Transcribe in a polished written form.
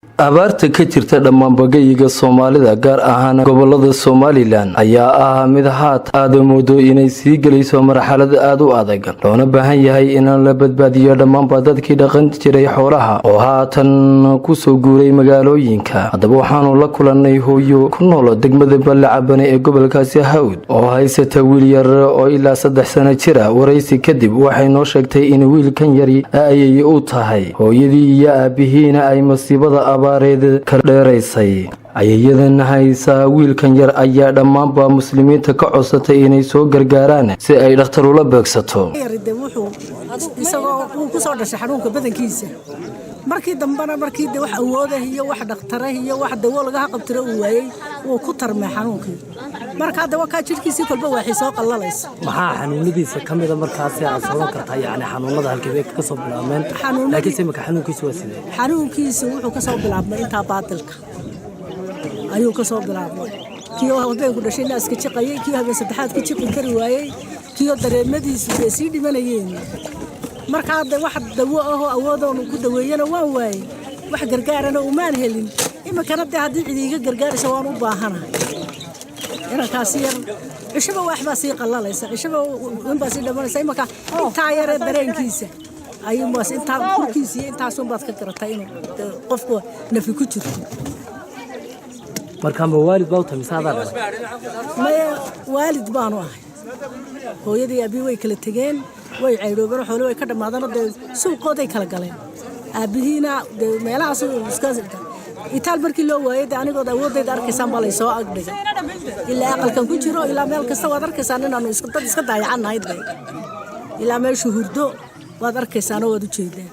abaarta ka jirta dhammaan bagayiga Soomaalida gaar ahaan gobolada Somaliland ayaa ah mid aad moodo inay sii galayso marxalad aad u adag loona baahan yahay in la badbaadiyo dhammaan dadkii dhaqan jiray xoolaha oo haatan ku soo guuray magaalooyinka. Hadaba waxaanu la kulannay hooyo ku nool degmada Balacabane ee gobolkaasi Hawd oo haysata wiil yar oo ilaa 3 sano jira. Waraysi kadib waxay noo sheegtay in wiilkan yari ay u tahay hooyadii iyo aabihiina ay masiibada abaarada ka dheeraysay. ayadan haysa wiilkan yar ayaa dhammaanba muslimiinta ka codsatay inay soo gargaaraan si ay dhakhtar ula beegsato. isagoo ku soo dhashay xanuunka badankiisa markii dambana wax awoodah iyo wax dhakhtar iyo wax dawo laga qabtiro uu waayay uu ku tarmay xanuunkii marka dawo ka jirkiisa kolba waxay soo qallalaysa. maxaa xanuunadiisa kamida markaas ay sabab kartaa yaani xanuunada halkee ka soo bilaabmeen laakiin marka xanuunkiisa waa sidee xanuunkiisa wuxuu ka soo bilaabmay inta baadilka ayuu ka soo bilaabmay kii habeen ku dhashay naaska jiqayay kii habeen saddexaad ka jiqin kari waayay kii dareemadiisu ay sii dhimanayeen marka wax dawo ah oo awoodoon ku daweeyana waan waayay wax gargaarana uma helin imikana hadii cid iga gargaarayso waan u baahanahay ina kaasi yar ishaba waxba sii qallalaysa ishaba in baasi dhamanaysa imika inta yar dareenkiisa ayuu mas inta kurkiisa inta soo baad ka garatay in qofku nafi ku jirto marka ma waalid baa tamisaada ma waalid baanu ahay hooyadii abi way kala tageen way ceedoobeen xoolo way ka dhamaadeen suuqooday kala galeen abihiina meelahaas iska itaal markii loo waayay anigood awoodayda arkaysan baa la soo agdhigay ilaa aqalkan ku jiro ilaa meel kasta waad arkaysan inaanu iska daayacanahay ilaa meel shuhurdo waad arkaysan oo wad u jeedeen